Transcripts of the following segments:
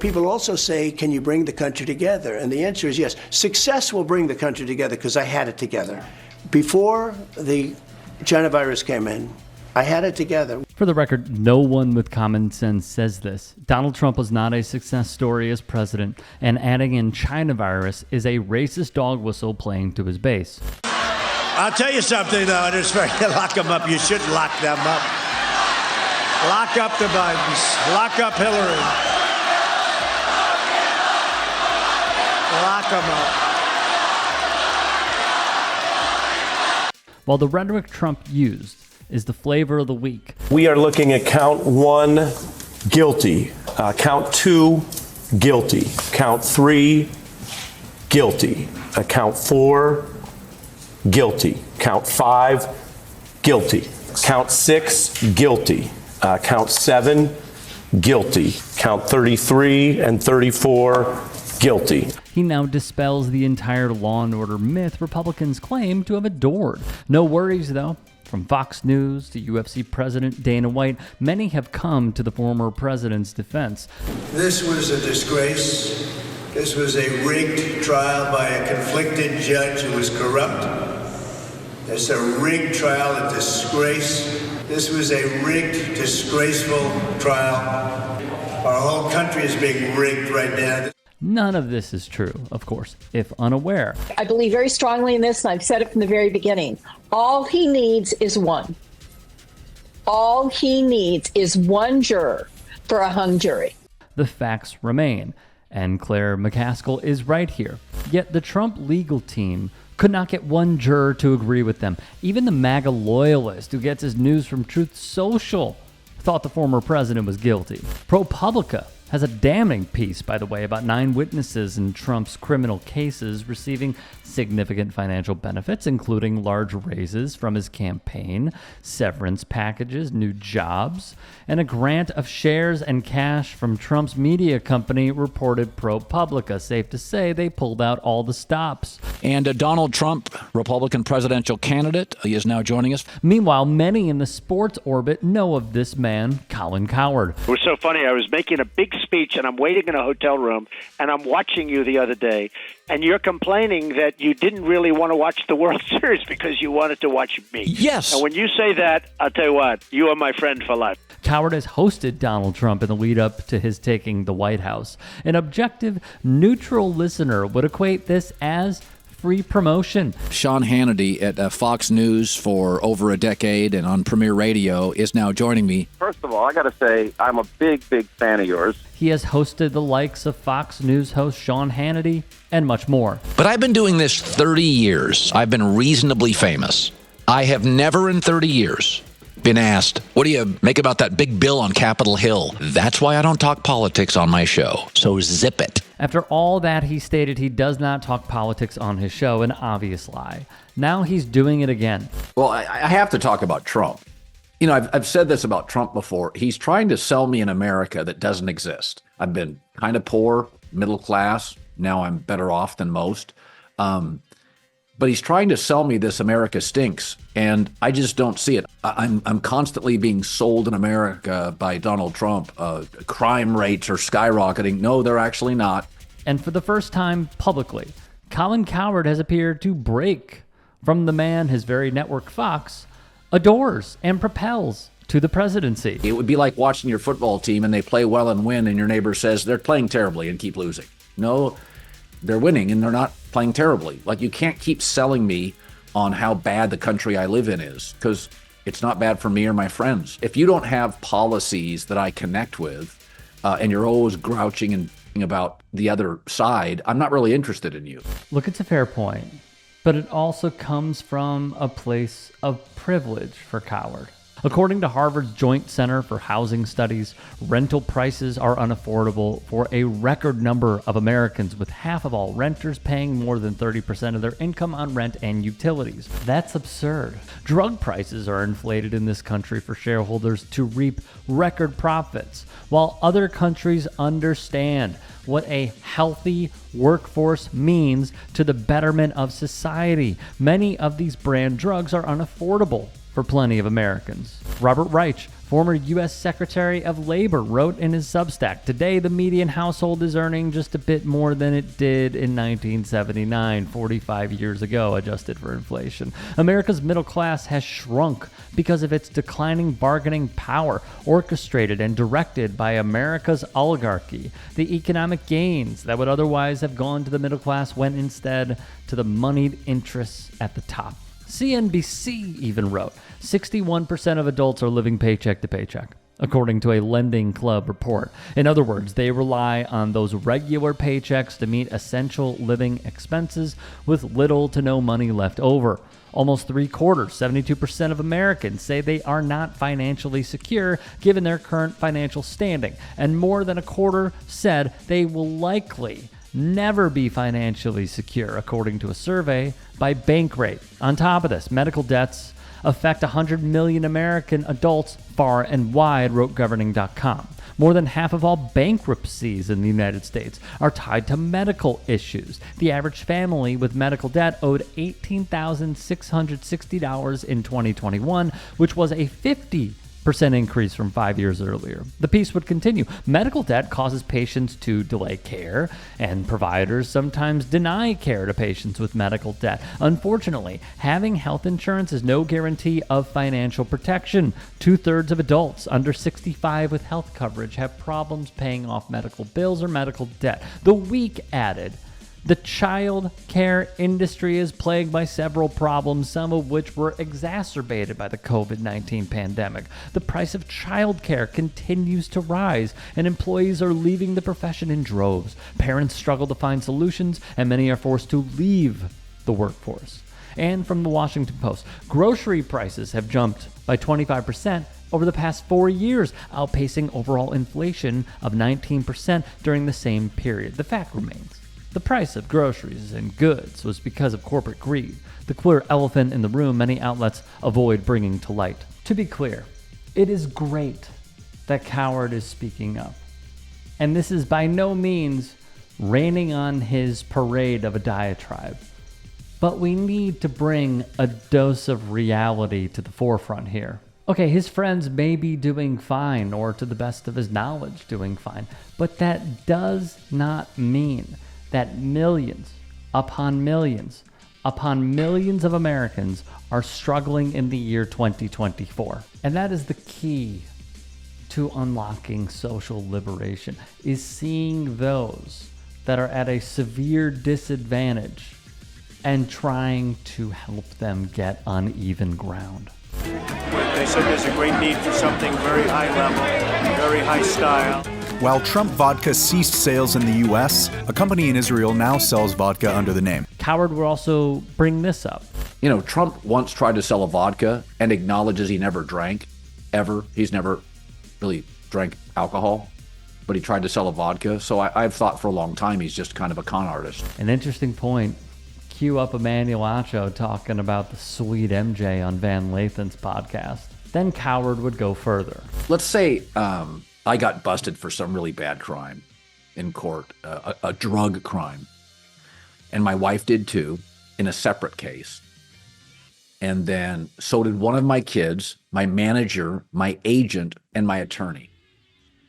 People also say, can you bring the country together? And the answer is yes. Success will bring the country together because I had it together. Before the China virus came in, I had it together. For the record, no one with common sense says this. Donald Trump was not a success story as president, and adding in China virus is a racist dog whistle playing to his base. I'll tell you something, though. It's fair to lock them up. You shouldn't lock them up. Lock up the Bidens. Lock up Hillary. Lock them up. While the rhetoric Trump used is the flavor of the week. We are looking at count 1, guilty. Count 2, guilty. Count 3, guilty. Count 4, guilty. Count 5, guilty. Count 6, guilty. Count 7, guilty. Count 33 and 34, guilty. He now dispels the entire law and order myth Republicans claim to have adored. No worries, though. From Fox News to UFC President Dana White, many have come to the former president's defense. This was a disgrace. This was a rigged trial by a conflicted judge who was corrupt. It's a rigged trial, a disgrace. This was a rigged, disgraceful trial. Our whole country is being rigged right now. None of this is true, of course, if unaware. I believe very strongly in this, and I've said it from the very beginning. All he needs is one. All he needs is one juror for a hung jury. The facts remain, and Claire McCaskill is right here. Yet the Trump legal team could not get one juror to agree with them. Even the MAGA loyalist who gets his news from Truth Social thought the former president was guilty. ProPublica has a damning piece, by the way, about 9 witnesses in Trump's criminal cases receiving significant financial benefits, including large raises from his campaign, severance packages, new jobs, and a grant of shares and cash from Trump's media company, reported ProPublica. Safe to say they pulled out all the stops. And Donald Trump, Republican presidential candidate, he is now joining us. Meanwhile, many in the sports orbit know of this man, Colin Cowherd. It was so funny. I was making a big speech, and I'm waiting in a hotel room, and I'm watching you the other day, and you're complaining that you didn't really want to watch the World Series because you wanted to watch me. Yes. And when you say that, I'll tell you what, you are my friend for life. Cowherd has hosted Donald Trump in the lead up to his taking the White House. An objective, neutral listener would equate this as free promotion. Sean Hannity at Fox News for over a decade and on Premier Radio is now joining me. First of all, I got to say, I'm a big fan of yours. He has hosted the likes of Fox News host Sean Hannity and much more. But I've been doing this 30 years. I've been reasonably famous. I have never in 30 years been asked, what do you make about that big bill on Capitol Hill? That's why I don't talk politics on my show. So zip it. After all that, he stated he does not talk politics on his show, an obvious lie. Now he's doing it again. Well, I have to talk about Trump. You know, I've said this about Trump before. He's trying to sell me an America that doesn't exist. I've been kind of poor, middle class. Now I'm better off than most. But he's trying to sell me this America stinks, and I just don't see it. I'm constantly being sold in America by Donald Trump. Crime rates are skyrocketing. No, they're actually not. And for the first time publicly, Colin Cowherd has appeared to break from the man his very network Fox adores and propels to the presidency. It would be like watching your football team and they play well and win, and your neighbor says they're playing terribly and keep losing. No, they're winning and they're not playing terribly. Like, you can't keep selling me on how bad the country I live in is, because it's not bad for me or my friends. If you don't have policies that I connect with, and you're always grouching and about the other side, I'm not really interested in you. Look, it's a fair point, but it also comes from a place of privilege for Cowherd. According to Harvard's Joint Center for Housing Studies, rental prices are unaffordable for a record number of Americans, with half of all renters paying more than 30% of their income on rent and utilities. That's absurd. Drug prices are inflated in this country for shareholders to reap record profits, while other countries understand what a healthy workforce means to the betterment of society. Many of these brand drugs are unaffordable for plenty of Americans. Robert Reich, former U.S. Secretary of Labor, wrote in his Substack, "Today, the median household is earning just a bit more than it did in 1979, 45 years ago, adjusted for inflation. America's middle class has shrunk because of its declining bargaining power, orchestrated and directed by America's oligarchy. The economic gains that would otherwise have gone to the middle class went instead to the moneyed interests at the top." CNBC even wrote, 61% of adults are living paycheck to paycheck, according to a Lending Club report. In other words, they rely on those regular paychecks to meet essential living expenses with little to no money left over. Almost three-quarters, 72% of Americans say they are not financially secure given their current financial standing, and more than a quarter said they will likely never be financially secure, according to a survey by Bankrate. On top of this, medical debts affect 100 million American adults far and wide, wrote Governing.com. More than half of all bankruptcies in the United States are tied to medical issues. The average family with medical debt owed $18,660 in 2021, which was a 50% increase from 5 years earlier. The piece would continue. Medical debt causes patients to delay care, and providers sometimes deny care to patients with medical debt. Unfortunately, having health insurance is no guarantee of financial protection. 2/3 of adults under 65 with health coverage have problems paying off medical bills or medical debt. The Week added, "The child care industry is plagued by several problems, some of which were exacerbated by the COVID-19 pandemic. The price of child care continues to rise, and employees are leaving the profession in droves. Parents struggle to find solutions, and many are forced to leave the workforce." And from the Washington Post, grocery prices have jumped by 25% over the past 4 years, outpacing overall inflation of 19% during the same period. The fact remains, the price of groceries and goods was because of corporate greed, the clear elephant in the room many outlets avoid bringing to light. To be clear, it is great that Cowherd is speaking up. And this is by no means raining on his parade of a diatribe. But we need to bring a dose of reality to the forefront here. Okay, his friends may be doing fine, or to the best of his knowledge doing fine, but that does not mean that millions upon millions upon millions of Americans are struggling in the year 2024. And that is the key to unlocking social liberation, is seeing those that are at a severe disadvantage and trying to help them get on even ground. They said there's a great need for something very high level, very high style. While Trump Vodka ceased sales in the U.S., a company in Israel now sells vodka under the name. Cowherd would also bring this up. You know, Trump once tried to sell a vodka and acknowledges he never drank, ever. He's never really drank alcohol, but he tried to sell a vodka. So I've thought for a long time he's just kind of a con artist. An interesting point. Cue up Emmanuel Acho talking about the sweet MJ on Van Lathan's podcast. Then Cowherd would go further. Let's say I got busted for some really bad crime in court, a drug crime. And my wife did too, in a separate case. And then so did one of my kids, my manager, my agent, and my attorney.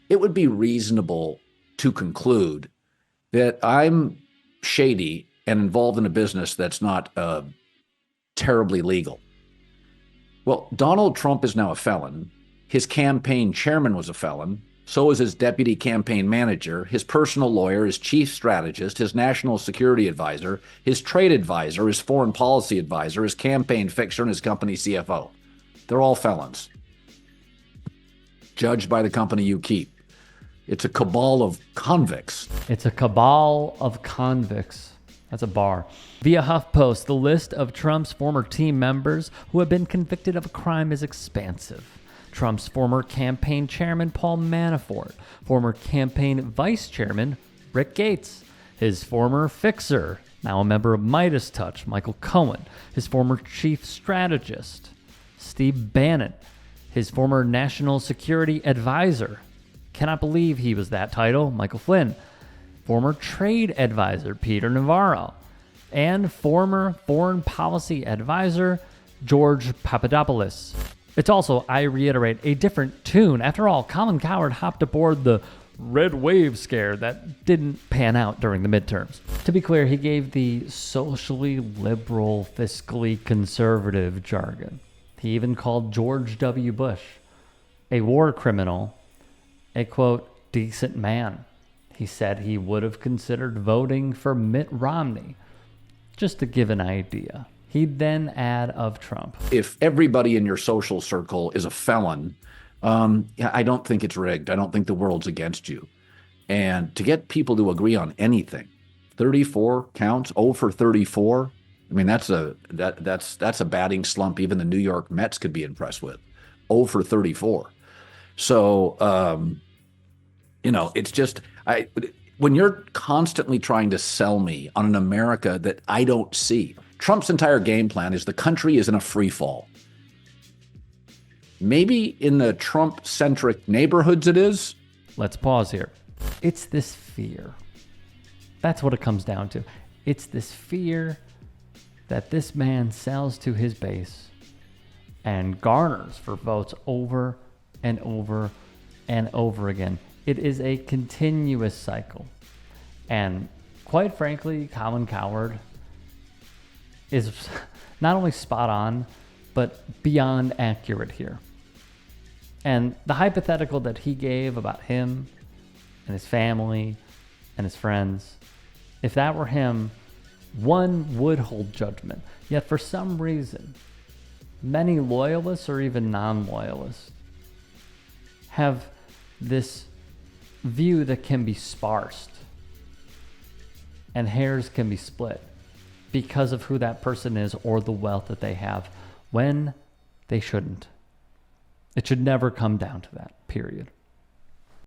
It would be reasonable to conclude that I'm shady and involved in a business that's not terribly legal. Well, Donald Trump is now a felon. His campaign chairman was a felon. So is his deputy campaign manager, his personal lawyer, his chief strategist, his national security advisor, his trade advisor, his foreign policy advisor, his campaign fixer, and his company CFO. They're all felons, judged by the company you keep. It's a cabal of convicts. It's a cabal of convicts. That's a bar. Via HuffPost, the list of Trump's former team members who have been convicted of a crime is expansive. Trump's former campaign chairman, Paul Manafort, former campaign vice chairman, Rick Gates, his former fixer, now a member of Midas Touch, Michael Cohen, his former chief strategist, Steve Bannon, his former national security advisor, cannot believe he was that title, Michael Flynn, former trade advisor, Peter Navarro, and former foreign policy advisor, George Papadopoulos. It's also, I reiterate, a different tune. After all, Colin Cowherd hopped aboard the red wave scare that didn't pan out during the midterms. To be clear, he gave the socially liberal, fiscally conservative jargon. He even called George W. Bush a war criminal, a, quote, decent man. He said he would have considered voting for Mitt Romney, just to give an idea. He'd then add of Trump. If everybody in your social circle is a felon, I don't think it's rigged. I don't think the world's against you. And to get people to agree on anything, 34 counts, 0 for 34. I mean, that's a batting slump even the New York Mets could be impressed with. 0 for 34. So, it's just when you're constantly trying to sell me on an America that I don't see. Trump's entire game plan is the country is in a free fall. Maybe in the Trump-centric neighborhoods it is. Let's pause here. It's this fear. That's what it comes down to. It's this fear that this man sells to his base and garners for votes over and over and over again. It is a continuous cycle. And quite frankly, Colin Cowherd is not only spot on, but beyond accurate here. And the hypothetical that he gave about him and his family and his friends, if that were him, one would hold judgment. Yet for some reason, many loyalists or even non-loyalists have this view that can be sparsed and hairs can be split because of who that person is or the wealth that they have, when they shouldn't. It should never come down to that, period.